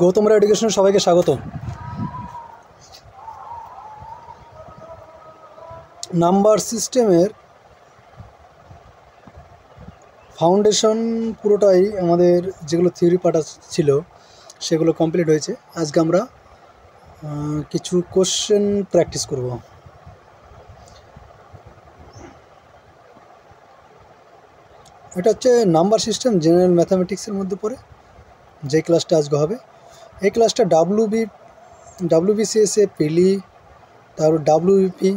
গৌতমরা এডুকেশনের সবাইকে স্বাগত। নাম্বার সিস্টেমের ফাউন্ডেশন পুরোটাই আমাদের যেগুলো থিওরি পার্ট ছিল সেগুলো কমপ্লিট হয়েছে। আজকে আমরা কিছু কোশ্চেন প্র্যাকটিস করব। এটা হচ্ছে নাম্বার সিস্টেম জেনারেল ম্যাথামেটিক্সের মধ্যে পড়ে যে ক্লাসটা আজকে হবে। এই ক্লাসটা ডাব্লিউবিসিএসএ পিলি, তারপর ডাব্লিউবিপি,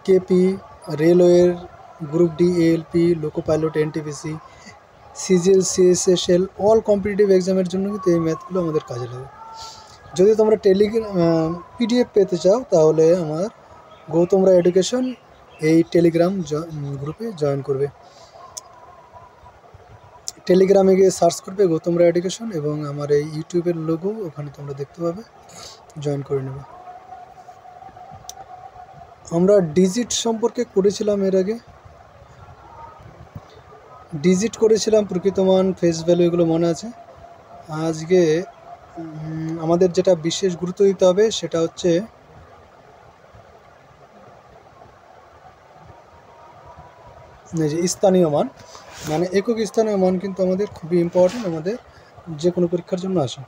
কেপি, রেলওয়ের group D, ALP, loco pilot, NTPC, CGL, CSSL all competitive এক্সামের জন্য কিন্তু এই ম্যাথগুলো আমাদের কাজে লাগে। যদি তোমরা পিডিএফ পেতে চাও তাহলে আমার গৌতমরা এডুকেশন এই টেলিগ্রাম গ্রুপে জয়েন করবে। টেলিগ্রামে গিয়ে সার্চ করবে গৌতমরা এডুকেশন এবং আমার এই ইউটিউবের লোগো ওখানে তোমরা দেখতে পাবে, জয়েন করে নেবে। আমরা ডিজিট সম্পর্কে করেছিলাম এর আগে, ডিজিট করেছিলাম, প্রকৃত মান, ফেস ভ্যালু, এগুলো মনে আছে। আজকে আমাদের যেটা বিশেষ গুরুত্ব দিতে হবে সেটা হচ্ছে যে স্থানীয় মান, মানে একক স্থানীয় মান কিন্তু আমাদের খুবই ইম্পর্টেন্ট, আমাদের যে কোনো পরীক্ষার জন্য আসে।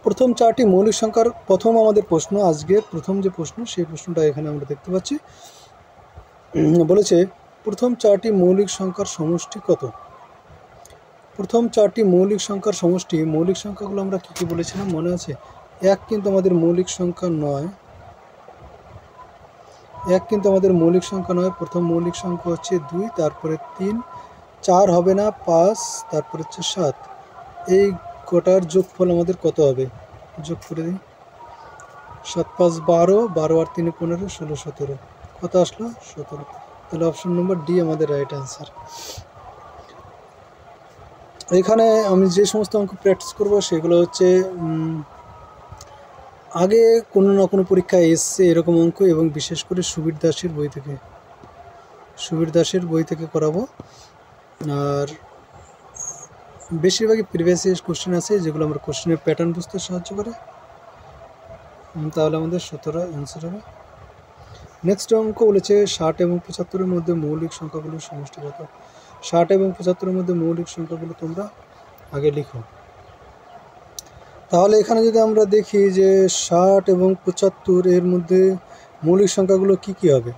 প্রথম চারটি মৌলিক সংখ্যার প্রথম আমাদের প্রশ্ন, আজকের প্রথম যে প্রশ্ন সেই প্রশ্নটা এখানে আমরা দেখতে পাচ্ছি। বলেছে প্রথম চারটি মৌলিক সংখ্যার সমষ্টি কত? প্রথম চারটি মৌলিক সংখ্যার সমষ্টি, মৌলিক সংখ্যাগুলো আমরা কী কী বলেছিলাম মনে আছে? এক কিন্তু আমাদের মৌলিক সংখ্যা নয়, এক কিন্তু আমাদের মৌলিক সংখ্যা নয়। প্রথম মৌলিক সংখ্যা হচ্ছে 2, তারপরে 3, 4 হবে না, 5, তারপরে হচ্ছে 7। এই কটার যোগফল আমাদের কত হবে? যোগ করে দিই। 7 5 12, 12 আর 3 15, 16 17। কত আসলো? 17। তাহলে অপশন নম্বর ডি আমাদের রাইট অ্যান্সার। এখানে আমি যে সমস্ত অঙ্ক প্র্যাকটিস করব সেগুলো হচ্ছে আগে কোনো না কোনো পরীক্ষায় এসছে এরকম অঙ্ক, এবং বিশেষ করে সুবীর দাসের বই থেকে করাবো। আর বেশিরভাগই প্রিভিয়াস ইয়ার কোশ্চেন আছে যেগুলো আমরা কোশ্চেনের প্যাটার্ন বুঝতে সাহায্য করে, তাহলে আমাদের 17 অ্যান্সার হবে। নেক্সট অঙ্ক বলেছে 60 এবং 75-এর মধ্যে মৌলিক সংখ্যাগুলোর সমষ্টি কত? 60 এবং 75-এর মধ্যে মৌলিক সংখ্যাগুলো তোমরা আগে লিখো। তাহলে এখানে যদি আমরা দেখি যে 60 এবং 75 এর মধ্যে মৌলিক সংখ্যাগুলো কি কি হবে?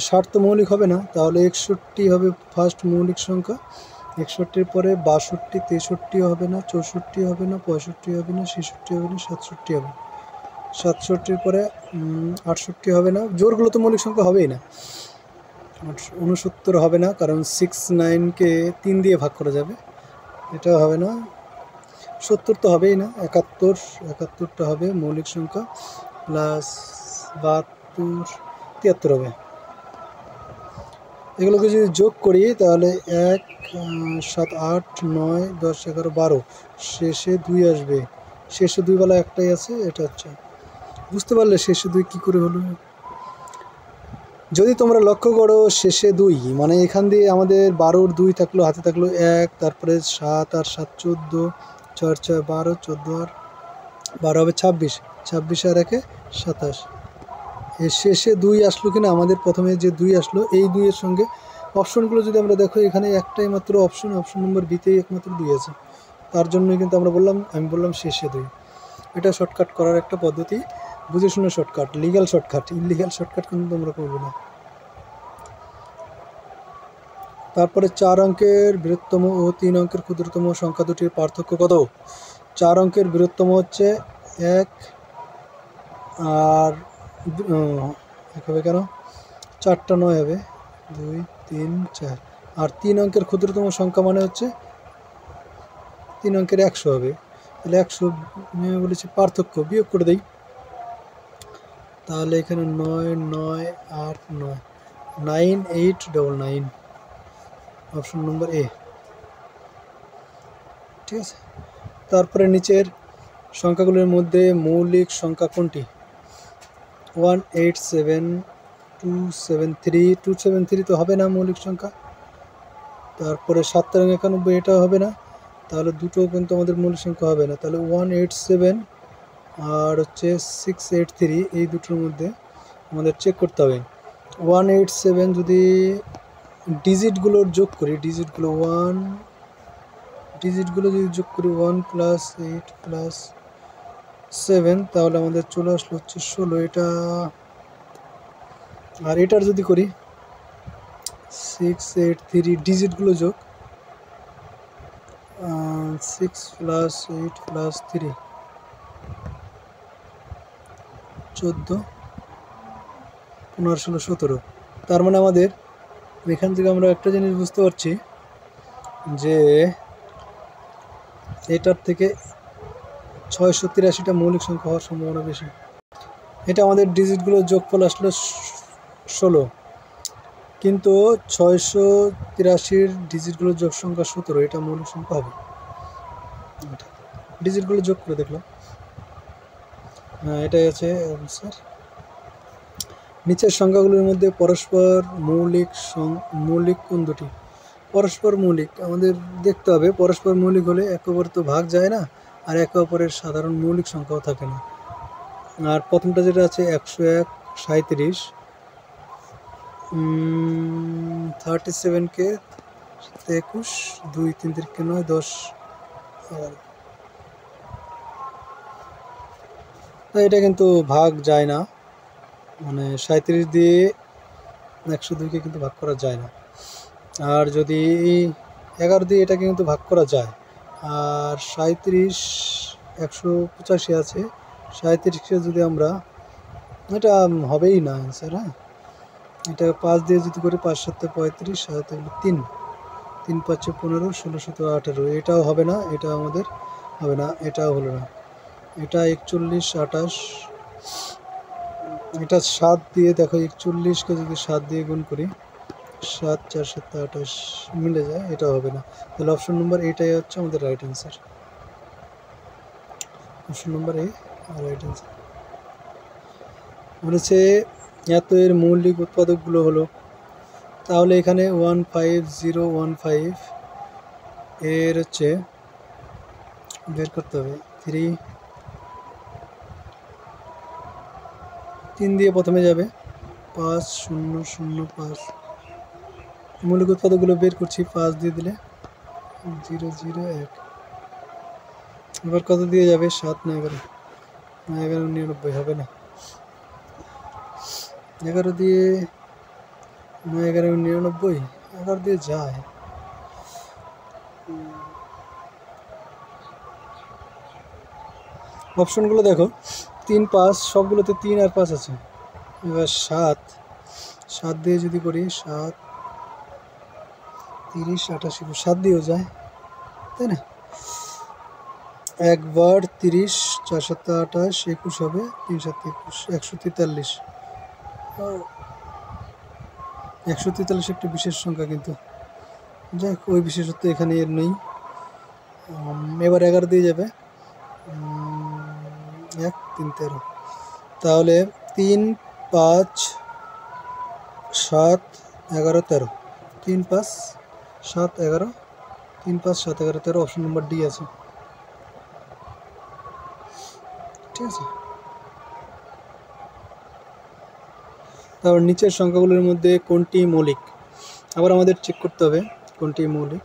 60 তো মৌলিক হবে না, তাহলে 61 হবে ফার্স্ট মৌলিক সংখ্যা। 61-এর পরে 62, 63 হবে না, 64 হবে না, 65 হবে না, 66 হবে না, 67 হবে। 67-এর পরে 68 হবে না, জোরগুলো তো মৌলিক সংখ্যা হবেই না। 69 হবে না, কারণ 6 9-কে 3 দিয়ে ভাগ করা যাবে, এটাও হবে না। 70 তো হবেই না। 71টা হবে মৌলিক সংখ্যা, প্লাস 72, 73 হবে। এগুলোকে যদি যোগ করি তাহলে 1 7 8 9 10 11 12, শেষে 2 আসবে। শেষে 2 বেলা একটাই আছে, এটা হচ্ছে। বুঝতে পারলে শেষে 2 কী করে হলো? যদি তোমরা লক্ষ্য করো শেষে 2, মানে এখান দিয়ে আমাদের 12-র 2 থাকলো, হাতে থাকলো 1, তারপরে 7 আর 7 14, 4 4 12, 14 আর 12 হবে 26, 26 আর 1 27। এর শেষে 2 আসলো কিনা? আমাদের প্রথমে যে 2 আসলো, এই 2-এর সঙ্গে অপশনগুলো যদি আমরা দেখো, এখানে একটাই মাত্র অপশন নম্বর বিতেই একমাত্র 2 আছে। তার জন্যই কিন্তু আমি বললাম শেষে 2। এটা শর্টকাট করার একটা পদ্ধতি, বুঝে শুনে shortcut, legal shortcut, illegal shortcut কিন্তু তোমরা করবে না। তারপরে 4 অঙ্কের বৃহত্তম ও 3 অঙ্কের ক্ষুদ্রতম সংখ্যা দুটির পার্থক্য কত? 4 অঙ্কের বৃহত্তম হচ্ছে 1, আর হবে কেন? 4টা 9 হবে, 2 3 4। আর 3 অঙ্কের ক্ষুদ্রতম সংখ্যা মানে হচ্ছে 3 অঙ্কের 100 হবে। তাহলে 100 বলেছি, পার্থক্য বিয়োগ করে দেই। তাহলে এখানে 9 9 8 9, 9 8 9, অপশন নম্বর এ। ঠিক আছে। তারপরে নিচের সংখ্যাগুলোর মধ্যে মৌলিক সংখ্যা কোনটি? 187 273, 273 তো হবে না মৌলিক সংখ্যা। তারপরে 7 91, এটাও হবে না। তাহলে দুটো কিন্তু আমাদের মৌলিক সংখ্যা হবে না। তাহলে 187 আর হচ্ছে 683 এই দুটোর মধ্যে আমাদের চেক করতে হবে। 187 যদি ডিজিটগুলোর যোগ করি, ডিজিটগুলো যদি যোগ করি 1 + 8 + 7, তাহলে আমাদের চলে আসলো হচ্ছে 16। এটা আর এটার যদি করি 683 ডিজিটগুলো যোগ 6 + 8 + 3 14 15 16 17। তার মানে আমাদের এখান থেকে আমরা একটা জিনিস বুঝতে পারছি যে এটার থেকে 683টা মৌলিক সংখ্যা হওয়ার সম্ভাবনা বেশি। এটা আমাদের ডিজিটগুলোর যোগফল আসলো 16, কিন্তু 683-র ডিজিটগুলোর যোগ সংখ্যা 17, এটা মৌলিক সংখ্যা হবে। ডিজিটগুলো যোগ করে দেখলাম, হ্যাঁ এটাই আছে স্যার। নিচের সংখ্যাগুলোর মধ্যে পরস্পর মৌলিক কোন দুটি? পরস্পর মৌলিক আমাদের দেখতে হবে। পরস্পর মৌলিক হলে একে অপর তো ভাগ যায় না, আর একে অপরের সাধারণ মৌলিক সংখ্যাও থাকে না। আর প্রথমটা যেটা আছে 101 37, 37কে 21, 2 3 3 9 10 11। তাই এটা কিন্তু ভাগ যায় না, মানে 37 দিয়ে 102কে কিন্তু ভাগ করা যায় না। আর যদি 11 দিয়ে এটাকে কিন্তু ভাগ করা যায়। আর 37 185 আছে, 37কে যদি আমরা, এটা হবেই না অ্যান্সার। হ্যাঁ, এটা 5 দিয়ে যদি করি 5 7 35, 7 3 3 5 15 16 17 18, এটাও হবে না, এটা আমাদের হবে না, এটাও হলো না। এটা 41 28, এটা 7 দিয়ে দেখো 41কে যদি 7 দিয়ে গুণ করি 7 4 7 28 মিলে যায়, এটা হবে না। তাহলে অপশন নম্বর এটাই হচ্ছে আমাদের রাইট অ্যান্সার। অপশন নম্বর এ রাইট অ্যান্সার। বলেছে এত এর মৌলিক উৎপাদকগুলো হলো, তাহলে এখানে 15015 এর হচ্ছে বের করতে হবে 3 দিয়ে প্রথমে যাবে 5005। মৌলিক উৎপাদকগুলো বের করছি, 5 দিয়ে দিলে 001। এবার কত দিয়ে যাবে 7 না 11? না 11 99 হবে না। 11 দিয়ে 11 99, 11 দিয়ে যায়। অপশনগুলো দেখো 3 5 সবগুলোতে 3 আর 5 আছে। এবার 7 দিয়ে যদি করি 7 30 88, 7 দিয়েও যায়, তাই না? একবার 30 4 7 28 21 হবে, 3 7 21 143। 143 একটি বিশেষ সংখ্যা, কিন্তু যাই ওই বিশেষত্ব এখানে এর নেই। এবার 11 দিয়ে যাবে 1 3 13, তাহলে 3 5 7 11 13, 3 5 7 11, 3 5 7 11 13, অপশন নম্বর ডি আছে। ঠিক আছে, তারপর নিচের সংখ্যাগুলোর মধ্যে কোনটি মৌলিক? আবার আমাদের চেক করতে হবে কোনটি মৌলিক।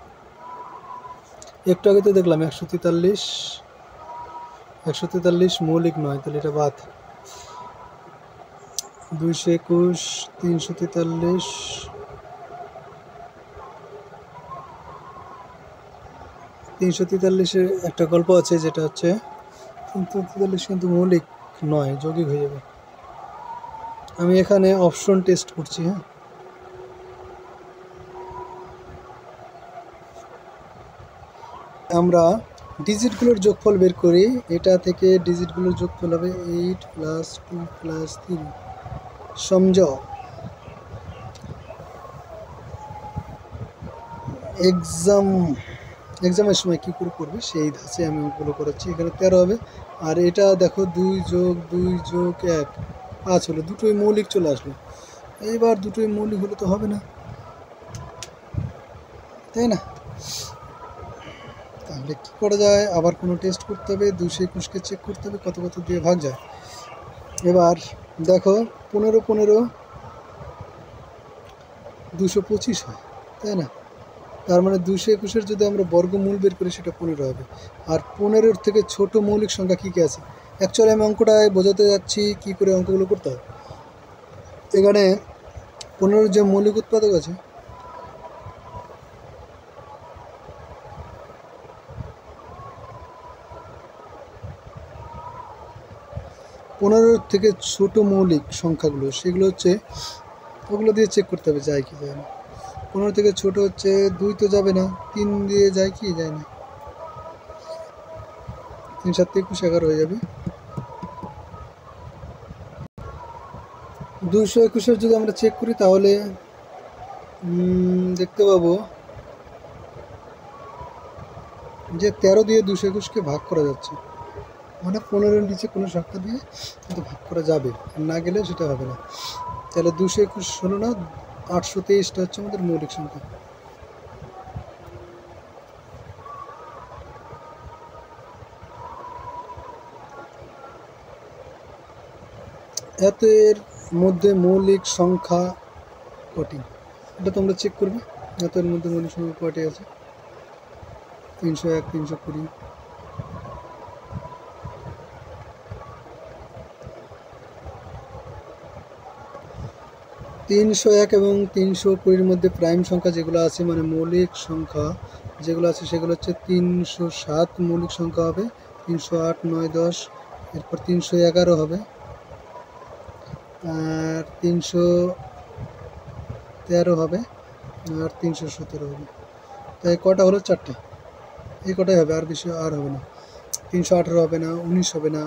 একটু আগে তো দেখলাম 143 মৌলিক নয়, তাহলে এটা বাদ। 221 343, 343-এর একটা গল্প আছে, যেটা হচ্ছে 343 কিন্তু মৌলিক নয়, যৌগিক হয়ে যাবে। আমি এখানে অপশন টেস্ট করছি। হ্যাঁ, আমরা ডিজিটগুলোর যোগফল বের করি। এটা থেকে ডিজিটগুলোর যোগফল হবে 8 + 2 + 3। সমঝো, এক্সামের সময় কী করে করবে সেই ধাঁচে আমি ওগুলো করাচ্ছি। এখানে 13 হবে, আর এটা দেখো 2 + 2 + 1 5 হলো, দুটোই মৌলিক চলে আসলো। এইবার দুটোই মৌলিক হলে তো হবে না, তাই না? তাহলে তাহলে কী করা যায়, আবার কোনো টেস্ট করতে হবে, 221কে চেক করতে হবে কত কত দিয়ে ভাগ যায়। এবার দেখো 15 15 225 হয়, তাই না? তার মানে 221-এর যদি আমরা বর্গমূল বের করি সেটা 15 হবে। আর 15-এর থেকে ছোট মৌলিক সংখ্যা কী কী আছে? অ্যাকচুয়ালি আমি অঙ্কটায় বোঝাতে যাচ্ছি কী করে অঙ্কগুলো করতে হয়। এখানে 15-এর যে মৌলিক উৎপাদক আছে, 15-এর থেকে ছোট মৌলিক সংখ্যাগুলো সেগুলো হচ্ছে, ওগুলো দিয়ে চেক করতে হবে যায় কি যায় না। 15 থেকে ছোট হচ্ছে 2 তো যাবে না, 3 দিয়ে যায় কি যায় না, 3 7 21 11 হয়ে যাবে। 221-এর যদি আমরা চেক করি তাহলে দেখতে পাবো যে 13 দিয়ে 221-কে ভাগ করা যাচ্ছে, মানে 15-এর নিচে কোনো সংখ্যা দিয়ে কিন্তু ভাগ করা যাবে, না গেলে সেটা হবে না। তাহলে 221 হলো না, 823টা হচ্ছে আমাদের মৌলিক সংখ্যা। এর মধ্যে মৌলিক সংখ্যা কটি, এটা তোমরা চেক করবে। এর মধ্যে মৌলিক সংখ্যা কটি আছে? 301, 320, 301 এবং 320-র মধ্যে প্রাইম সংখ্যা যেগুলো আছে, মানে মৌলিক সংখ্যা যেগুলো আছে সেগুলো হচ্ছে 307 মৌলিক সংখ্যা হবে, 308, 9, 10, এরপর 311 হবে, আর 313 হবে, আর 317 হবে। তাই কটা হলো? 4টে। এই কটাই হবে, আর বেশি আর হবে না। 318 হবে না, 19 হবে না,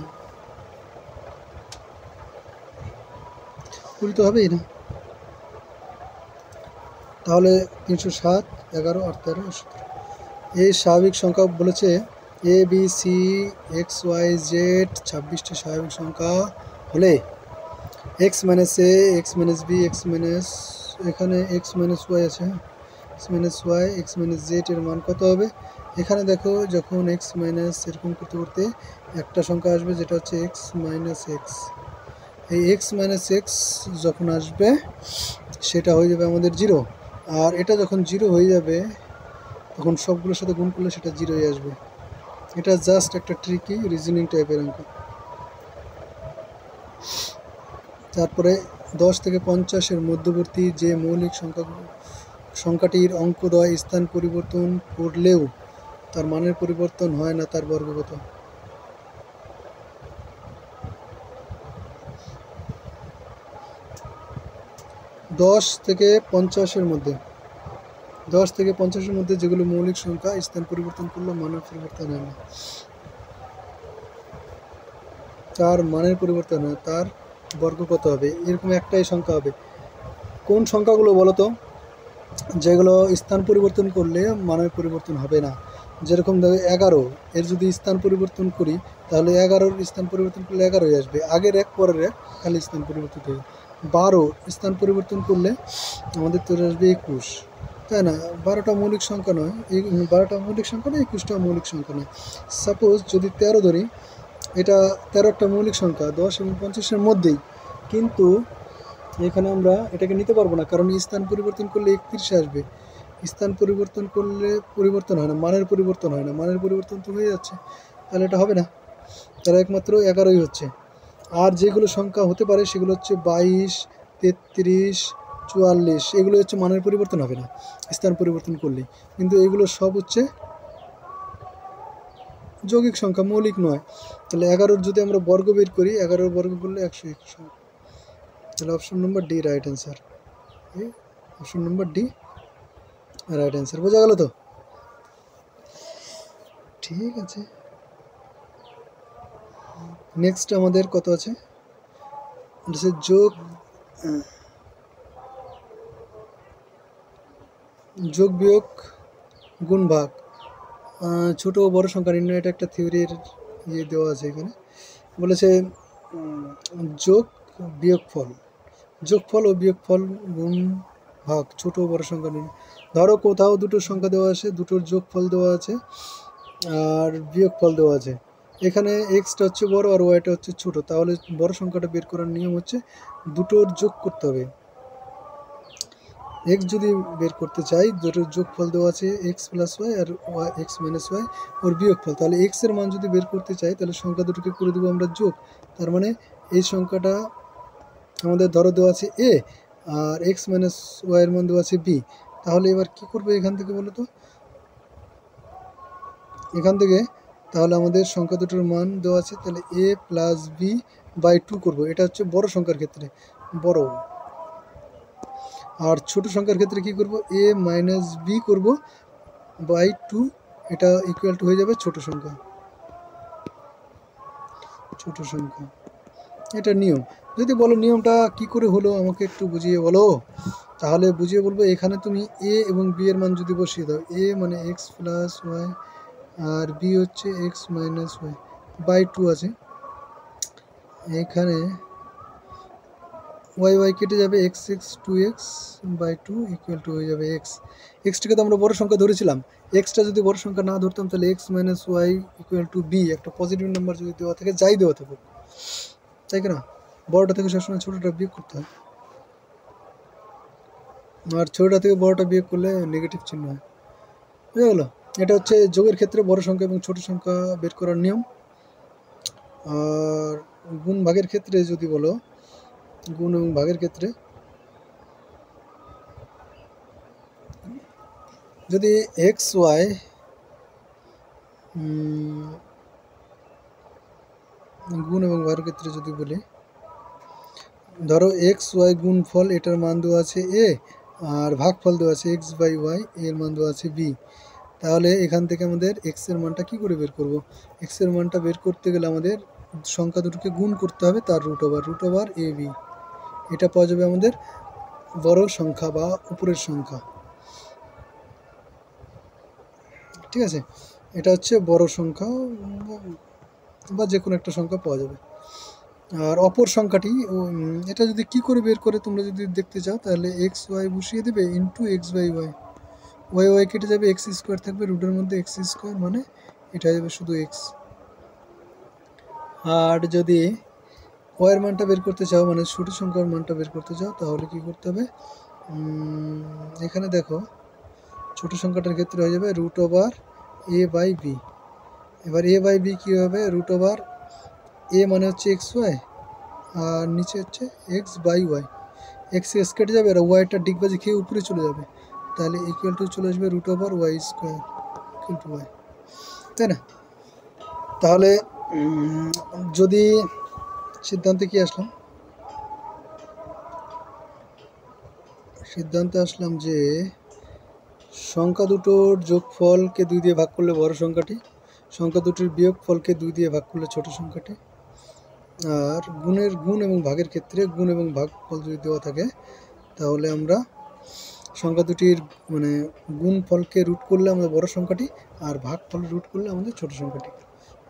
20 তো হবেই না। তাহলে 307, 11 আর 13 আর 17। এই স্বাভাবিক সংখ্যা বলেছে A B C X Y Z 26টি স্বাভাবিক সংখ্যা হলে X minus A, X minus B, X minus, এখানে এক্স মাইনাস ওয়াই আছে, X minus Y, X minus Z এর মান কত হবে? এখানে দেখো যখন এক্স মাইনাস এরকম করতে করতে একটা সংখ্যা আসবে যেটা হচ্ছে এক্স মাইনাস এক্স। এই এক্স মাইনাস এক্স যখন আসবে সেটা হয়ে যাবে আমাদের 0। আর এটা যখন 0 হয়ে যাবে তখন সবগুলোর সাথে গুণ করলে সেটা 0 হয়ে আসবে। এটা জাস্ট একটা ট্রিকি রিজনিং টাইপের অঙ্ক। তারপরে 10 থেকে 50-এর মধ্যবর্তী যে মৌলিক সংখ্যাটির অঙ্কদ্বয় স্থান পরিবর্তন করলেও তার মানের পরিবর্তন হয় না, তার বর্গ কত? দশ থেকে 50-এর মধ্যে, 10 থেকে 50-এর মধ্যে যেগুলো মৌলিক সংখ্যা স্থান পরিবর্তন করলেও মানের পরিবর্তন হয় না, তার মানের পরিবর্তন হয়, তার বর্গ কত হবে? এরকম একটাই সংখ্যা হবে। কোন সংখ্যাগুলো বলো তো যেগুলো স্থান পরিবর্তন করলে মানের পরিবর্তন হবে না? যেরকম দেখো 11, এর যদি স্থান পরিবর্তন করি তাহলে 11-র স্থান পরিবর্তন করলে 11 আসবে, আগের এক পরের এক খালি স্থান পরিবর্তন হবে। 12 স্থান পরিবর্তন করলে আমাদের তৈরি আসবে 21, তাই না? 12টা মৌলিক সংখ্যা নয়, 12টা মৌলিক সংখ্যা নয়, 21টা মৌলিক সংখ্যা নয়। সাপোজ যদি 13 ধরি, এটা 13টা মৌলিক সংখ্যা 10 এবং 50-এর মধ্যেই, কিন্তু এখানে আমরা এটাকে নিতে পারবো না, কারণ স্থান পরিবর্তন করলে 31 আসবে। স্থান পরিবর্তন করলে পরিবর্তন হয় না, মানের পরিবর্তন হয় না, মানের পরিবর্তন তো হয়ে যাচ্ছে, তাহলে এটা হবে না। তাহলে একমাত্র 11ই হচ্ছে। আর যেগুলো সংখ্যা হতে পারে সেগুলো হচ্ছে 22, 33, 44, এগুলো হচ্ছে মানের পরিবর্তন হবে না স্থান পরিবর্তন করলে, কিন্তু এগুলো সব হচ্ছে যৌগিক সংখ্যা, মৌলিক নয়। তাহলে 11-র যদি আমরা বর্গ বের করি, 11-র বর্গ করলে 121 হয়। তাহলে option number D right answer. Option নম্বর ডি রাইট অ্যান্সার। বোঝা গেল তো? ঠিক আছে, নেক্সট আমাদের কত আছে? যোগ বিয়োগ গুণ ভাগ, ছোট ও বড় সংখ্যা নির্ণয়, এটা একটা থিওরির ইয়ে দেওয়া আছে এখানে। বলেছে যোগ বিয়োগফল, যোগফল ও বিয়োগফল গুণ ভাগ ছোট ও বড় সংখ্যা নির্ণয়। ধরো কোথাও দুটো সংখ্যা দেওয়া আছে, দুটোর যোগফল দেওয়া আছে আর বিয়োগফল দেওয়া আছে। এখানে এক্সটা হচ্ছে বড় আর ওয়াইটা হচ্ছে ছোট, তাহলে বড় সংখ্যাটা বের করার নিয়ম হচ্ছে দুটোর যোগ করতে হবে। এক্স যদি বের করতে চাই, দুটোর যোগফল দেওয়া আছে এক্স প্লাস ওয়াই আর এক্স মাইনাস ওয়াই ওর বিয়োগফল। তাহলে এক্স এর মান যদি বের করতে চাই তাহলে সংখ্যা দুটোকে করে দেবো আমরা যোগ। তার মানে এই সংখ্যাটা আমাদের ধরো দেওয়া আছে এ, আর এক্স মাইনাস ওয়াই এর মান দেওয়া আছে বি। তাহলে এবার কি করবে এখান থেকে বলো তো, এখান থেকে তাহলে আমাদের সংখ্যা দুটোর মান দেওয়া আছে, তাহলে এ প্লাস বি বাই 2 করবো। এটা হচ্ছে বড় সংখ্যার ক্ষেত্রে বড়। আর ছোট সংখ্যার ক্ষেত্রে কি করব, এ মাইনাস বি করব বাই 2, এটা ইকুয়াল টু হয়ে যাবে ছোট সংখ্যা। ছোট সংখ্যা এটা নিয়ম। যদি বলো নিয়মটা কি করে হলো আমাকে একটু বুঝিয়ে বলো, তাহলে বুঝিয়ে বলবো এখানে তুমি এ এবং বি এর মান যদি বসিয়ে দাও, এ মানে এক্স প্লাস ওয়াই আর বি হচ্ছে এক্স মাইনাস ওয়াই বাই 2 আছে। এখানে ওয়াই ওয়াই কেটে যাবে, X X 2x by 2 equal to হয়ে যাবে এক্স। এক্সটাকে তো আমরা বড় সংখ্যা ধরেছিলাম, এক্সটা যদি বড় সংখ্যা না ধরতাম তাহলে X minus Y equal to B, একটা পজিটিভ নাম্বার যদি দেওয়া থাকে, যাই দেওয়া থাকুক, তাই কিনা, বড়টা থেকে সবসময় ছোটোটা বিয়োগ করতে হয়, আর ছোটোটা থেকে বড়টা বিয়োগ করলে নেগেটিভ চিহ্ন হয়। বুঝে গেলো? এটা হচ্ছে যোগের ক্ষেত্রে বড় সংখ্যা এবং ছোট সংখ্যা বের করার নিয়ম। আর গুণ ভাগের ক্ষেত্রে যদি বলো, গুণ এবং ভাগের ক্ষেত্রে যদি এক্স ওয়াই গুণ এবং ভাগের ক্ষেত্রে যদি বলি, ধরো এক্স ওয়াই গুণফল এটার মান দেওয়া আছে এ, আর ভাগফল দেওয়া আছে এক্স বাই ওয়াই, এর মান দেওয়া আছে বি। তাহলে এখান থেকে আমাদের এক্স এর মানটা কি করে বের করব, এক্স এর মানটা বের করতে গেলে আমাদের সংখ্যা দুটোকে গুণ করতে হবে, তার রুট ওভার এ বি। এটা পাওয়া যাবে আমাদের বড় সংখ্যা বা উপরের সংখ্যা। ঠিক আছে, এটা হচ্ছে বড় সংখ্যা বা যে কোনো একটা সংখ্যা পাওয়া যাবে। আর অপর সংখ্যাটি এটা যদি কি করে বের করে তোমরা যদি দেখতে চাও, তাহলে এক্স ওয়াই বসিয়ে দেবে into X by Y, Y Y কেটে যাবে, এক্স স্কোয়ার থাকবে রুটের মধ্যে এক্স স্কোয়ার, মানে এটা যাবে শুধু এক্স। আর যদি ওয়াইয়ের মানটা বের করতে চাও, মানে ছোট সংখ্যার মানটা বের করতে চাও, তাহলে কি করতে হবে, এখানে দেখো ছোট সংখ্যাটার ক্ষেত্রে হয়ে যাবে root over A by B. এবার এ বাই বি কী হবে, রুট ওভার এ মানে হচ্ছে এক্স ওয়াই আর নিচে হচ্ছে X by Y, X X কেটে যাবে আর ওয়াইটা ডিগবাজি খেয়ে উপরে চলে যাবে, তাহলে ইকুয়াল টু চলে আসবে root over Y square equal to Y, তাই না? তাহলে যদি সিদ্ধান্তে কি আসলাম, সিদ্ধান্তে আসলাম যে সংখ্যা দুটোর যোগফলকে 2 দিয়ে ভাগ করলে বড় সংখ্যাটি, সংখ্যা দুটির বিয়োগফলকে 2 দিয়ে ভাগ করলে ছোট সংখ্যাটি। আর গুণ এবং ভাগের ক্ষেত্রে গুণ এবং ভাগফল যদি দেওয়া থাকে, তাহলে আমরা সংখ্যা দুটির মানে গুণফলকে রুট করলে আমাদের বড় সংখ্যাটি, আর ভাগফল রুট করলে আমাদের ছোট সংখ্যাটি।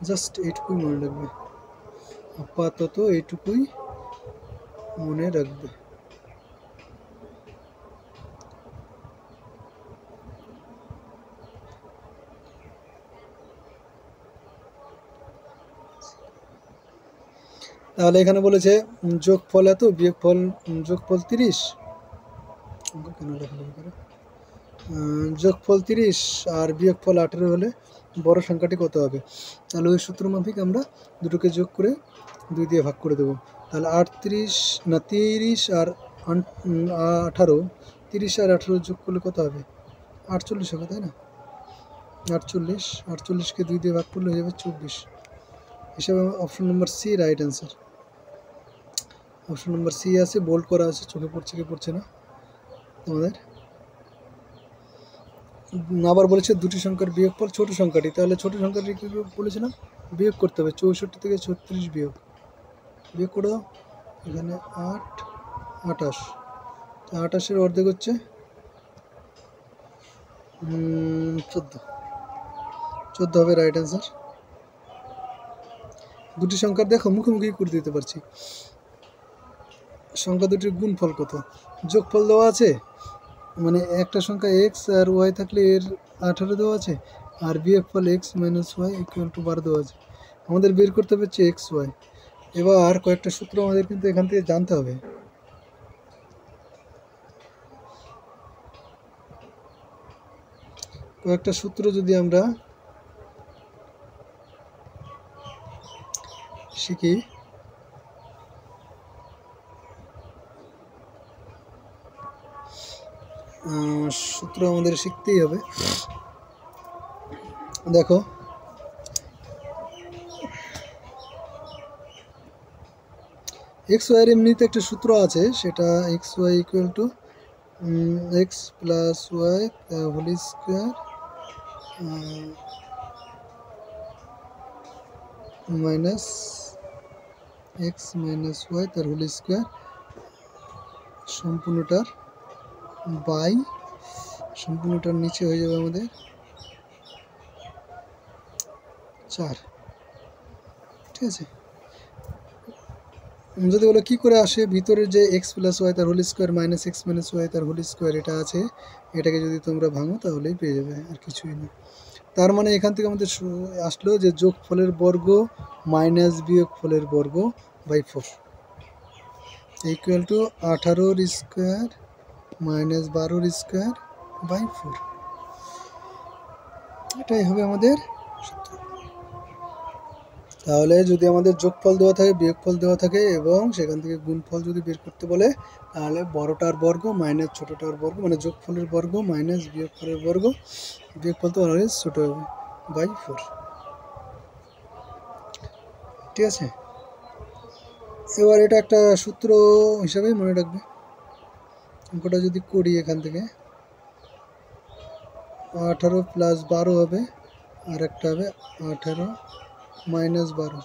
জাস্ট এইটুকুই মনে রাখবে, আপাতত এইটুকুই মনে রাখবে। তাহলে এখানে বলেছে যোগফল এত, বিয়োগফল যোগফল 30, যোগফল 30 আর বিয়োগফল 18 হলে বড় সংখ্যাটি কত হবে। তাহলে ওই সূত্র মাফিক আমরা দুটোকে যোগ করে 2 দিয়ে ভাগ করে দেবো। তাহলে 30 আর 18, 30 আর 18 যোগ করলে কত হবে, 48 হবে, তাই না? 48কে 2 দিয়ে ভাগ করলে হয়ে যাবে 24 হিসাবে option number C right answer. Option number C আছে, বোল্ড করা আছে, চোখে পড়ছে কি পড়ছে না তোমাদের। আবার বলেছে দুটি সংখ্যার বিয়োগফল ছোট সংখ্যাটি, তাহলে ছোট সংখ্যাটি কী বলেছিলাম, বিয়োগ করতে হবে 64 থেকে 36 বিয়োগ করে দাও, এখানে 8 28, 28-এর অর্ধেক হচ্ছে 14 হবে রাইট অ্যান্সার। দুটি সংখ্যার দেখো মুখোমুখি করে দিতে পারছি, সংখ্যা দুটির গুণফল কত, যোগফল দেওয়া আছে, মানে একটা সংখ্যা এক্স আর ওয়াই থাকলে এর 18 দেওয়া আছে, আর বিয়োগফল X minus Y equal to 12 দেওয়া আছে। আমাদের বের করতে হবে হচ্ছে এক্স ওয়াই। এবার কয়েকটা সূত্র আমাদের কিন্তু এখান থেকে জানতে হবে। কয়েকটা সূত্র যদি আমরা শিখি, সূত্র আমাদের শিখতেই হবে। দেখো এক্স ওয়াই এর এমনিতে একটা সূত্র আছে, সেটা X Y equal to X plus Y whole square minus X minus Y তার হোল স্কোয়ার সম্পূর্ণটার বাই সম্পূর্ণটার নিচে হয়ে যাবে আমাদের 4। ঠিক আছে, যদি বলো কী করে আসে, ভিতরে যে এক্স প্লাস ওয়াই তার whole square minus X minus Y তার হোল স্কোয়ার এটা আছে, এটাকে যদি তোমরা ভাঙো তাহলেই পেয়ে যাবে, আর কিছুই না। তার মানে এখান থেকে আমাদের আসলো যে যোগফলের বর্গ মাইনাস বিয়োগফলের বর্গ by 4 equal to 18 square minus 12 square by 4। এটাই হবে আমাদের সূত্র। তাহলে যদি আমাদের যোগফল দেওয়া থাকে, বিয়োগফল দেওয়া থাকে এবং সেখান থেকে গুণফল যদি বের করতে বলে, তাহলে বড়টার বর্গ মাইনাস ছোটটার বর্গ, মানে যোগফলের বর্গ মাইনাস বিয়োগফলের বর্গ, বিয়োগফল তো অলওয়েজ ছোট হবে, বাই 4। ঠিক আছে, এবার এটা একটা সূত্র হিসাবেই মনে রাখবে। অঙ্কটা যদি করি এখান থেকে 18 প্লাস 12 হবে, আর একটা হবে 18 মাইনাস 12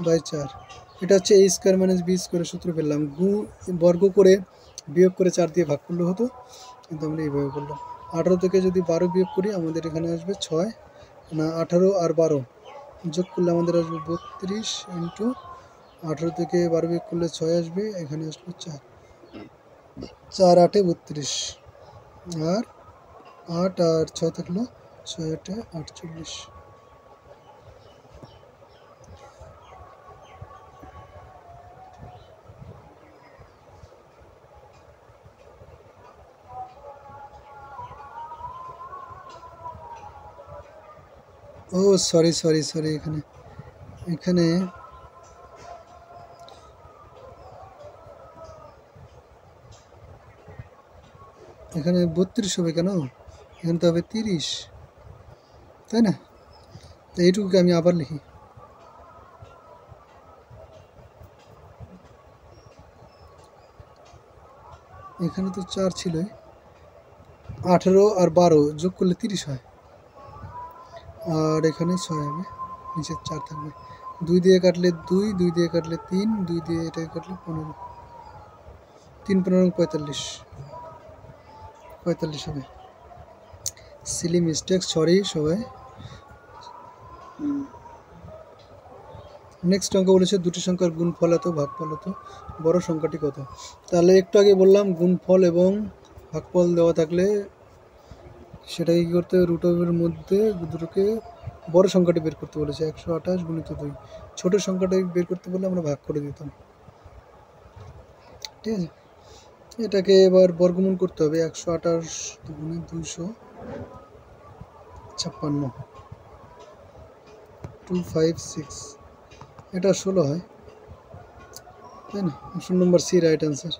বাই 4। এটা হচ্ছে এ স্কোয়ার মাইনাস বি স্কোয়ারের সূত্র পেলাম। বর্গ করে বিয়োগ করে 4 দিয়ে ভাগ করলে হতো, কিন্তু আমরা এইভাবে করলাম। 18 থেকে যদি 12 বিয়োগ করি আমাদের এখানে আসবে 6, না 18 আর 12 যোগ করলে আমাদের আসবে 32 ইন্টু 18 থেকে 12 বিয়োগ করলে 6 আসবে, এখানে আসলো 4, 4 8 32, আর 8 আর 6 থাকলো 6 8 48। ও সরি সরি সরি, এখানে এখানে এখানে 32 হবে কেন, এখানে তো হবে 30, তাই না? তো এইটুকুকে আমি আবার লিখি। এখানে তো 4 ছিলই, 18 আর 12 যোগ করলে 30 হয়, আর এখানে 6 হবে, নিচে 4 থাকবে। 2 দিয়ে কাটলে 2, 2 দিয়ে কাটলে 3, 2 দিয়ে এটাকে কাটলে 15, 3 15 45, 45 হবে। সিলি মিস্টেক, সরি সবাই। নেক্সট অঙ্ক বলেছে দুটি সংখ্যার গুণফল এত ভাগফল এত, বড় সংখ্যাটি কত? তাহলে একটু আগে বললাম গুণফল এবং ভাগফল দেওয়া থাকলে সেটাকে কী করতে হবে, রুট ওভারের মধ্যে দুটোকে বড় সংখ্যাটি বের করতে বলেছে, 128 গুণিত 2। ছোটো সংখ্যাটা বের করতে বললে আমরা ভাগ করে দিতাম। ঠিক আছে, এটাকে এবার বর্গমূল করতে হবে। 128 গুণে 256, 256, এটা 16 হয়, তাই না? Option number C right answer.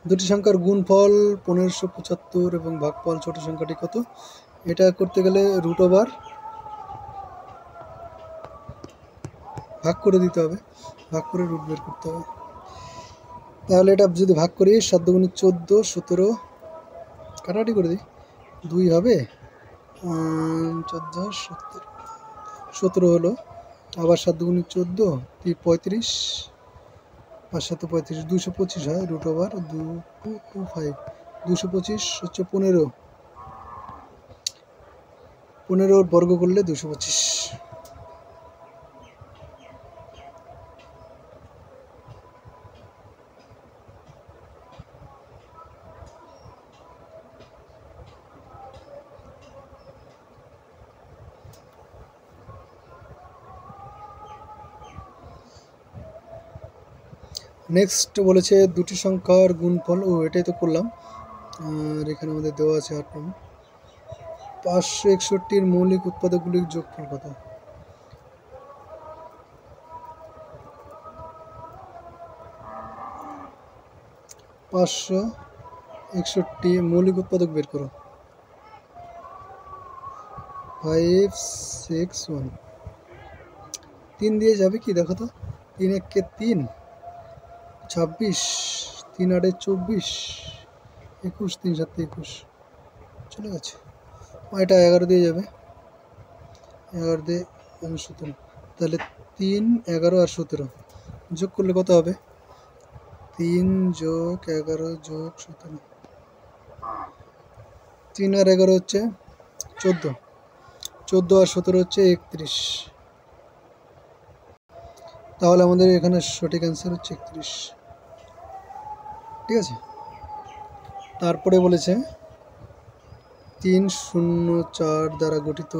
দুটি সংখ্যার গুণফল 1575 এবং ভাগফল ছোট সংখ্যাটি কত? এটা করতে গেলে রুট ওভার ভাগ করে দিতে হবে, ভাগ করে রুট বের করতে হবে। তাহলে এটা যদি ভাগ করি 7 দুগুণে 14, 17 কাটাকাটি করে দিই, 2 হবে, 14 17 হলো, আবার 7 দুগুণে 14, 35, 5 7 35, 225 হয়, রুট ওভার 225, 225 হচ্ছে 15, 15 বর্গ করলে 225। নেক্সট বলেছে দুটি সংখ্যার গুণফল, ও এটাই তো করলাম। আর এখানে আমাদের দেওয়া আছে 8 নম্বর, 561-র মৌলিক উৎপাদকগুলির যোগফল কত? পাঁচশো 61 মৌলিক উৎপাদক বের করো। 5, 6, 1। 3 দিয়ে যাবে কি দেখো তো, 3 একে 3, 26, 3 8 24, 21, 3 7 21, চলে গেছে। এটা 11 দিয়ে যাবে, 11 দিয়ে 17, তাহলে 3, 11 আর 17 যোগ করলে কত হবে? 3 যোগ 11 যোগ 17, 3 আর 11 হচ্ছে 14, 14 আর 17 হচ্ছে 31। তাহলে আমাদের এখানে সঠিক অ্যান্সার হচ্ছে 31। ঠিক আছে। তারপরে বলেছে 304 দ্বারা গঠিত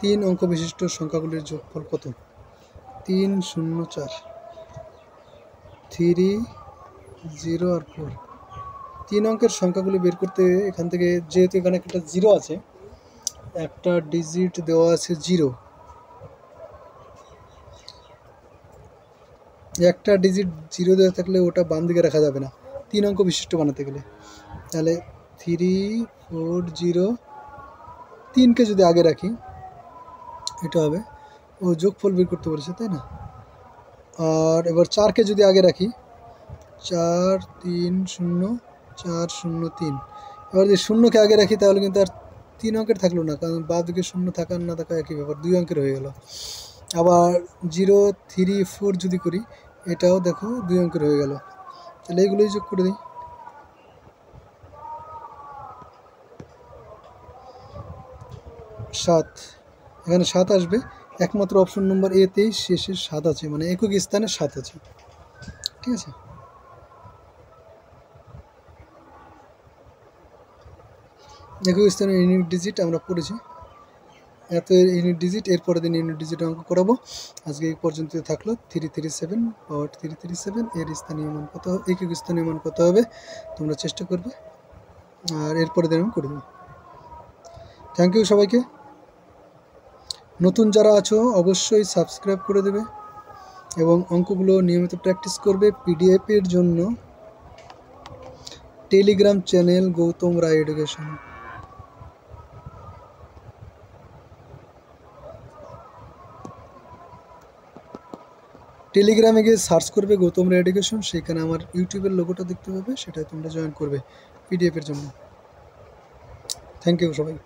3 অঙ্ক বিশিষ্ট সংখ্যাগুলির যোগফল কত? 304, 3, 0 আর 4। 3 অঙ্কের সংখ্যাগুলি বের করতে এখান থেকে, যেহেতু এখানে একটা 0 আছে, একটা ডিজিট দেওয়া আছে 0, একটা ডিজিট 0 দেওয়া থাকলে ওটা বাম দিকে রাখা যাবে না 3 অঙ্ক বিশিষ্ট বানাতে গেলে। তাহলে 3, 4, 0, 3কে যদি আগে রাখি এটা হবে, ও যোগফল বের করতে বলেছে তাই না। আর এবার 4কে যদি আগে রাখি, 4, 3, 0, 4, 0, 3। এবার যদি 0কে আগে রাখি তাহলে কিন্তু আর 3 অঙ্কের থাকলো না, কারণ বাঁ দিকে 0 থাকা না থাকা একই ব্যাপার, 2 অঙ্কের হয়ে গেল। আবার 0, 3, 4 যদি করি, এটাও দেখো 2 অঙ্কের হয়ে গেল। তাহলে এইগুলোই যোগ করে দিই। 7, এখানে 7 আসবে, একমাত্র অপশন নম্বর এতেই শেষে 7 আছে, মানে একক স্থানে 7 আছে। ঠিক আছে। একক স্থানের ইউনিট ডিজিট আমরা পড়েছি, এত ইউনিট ডিজিট, এরপরে দিন ইউনিট ডিজিট অঙ্ক করাবো। আজকে এই পর্যন্ত থাকলো 337 পাওয়ার 337, এর স্থানীয় মান কত, একক স্থানীয় মান কত হবে তোমরা চেষ্টা করবে, আর এরপরে দিন আমি করে দেবো। থ্যাংক ইউ সবাইকে। নতুন যারা আছো অবশ্যই সাবস্ক্রাইব করে দেবে এবং অঙ্কগুলো নিয়মিত প্র্যাকটিস করবে। পিডিএফের জন্য টেলিগ্রাম চ্যানেল গৌতম রায় এডুকেশন, টেলিগ্রামে গিয়ে সার্চ করবে গৌতম রায় এডুকেশন, সেখানে আমার ইউটিউবের লোগোটা দেখতে পাবে, সেটাই তোমরা জয়েন করবে পিডিএফের জন্য। থ্যাংক ইউ সবাই।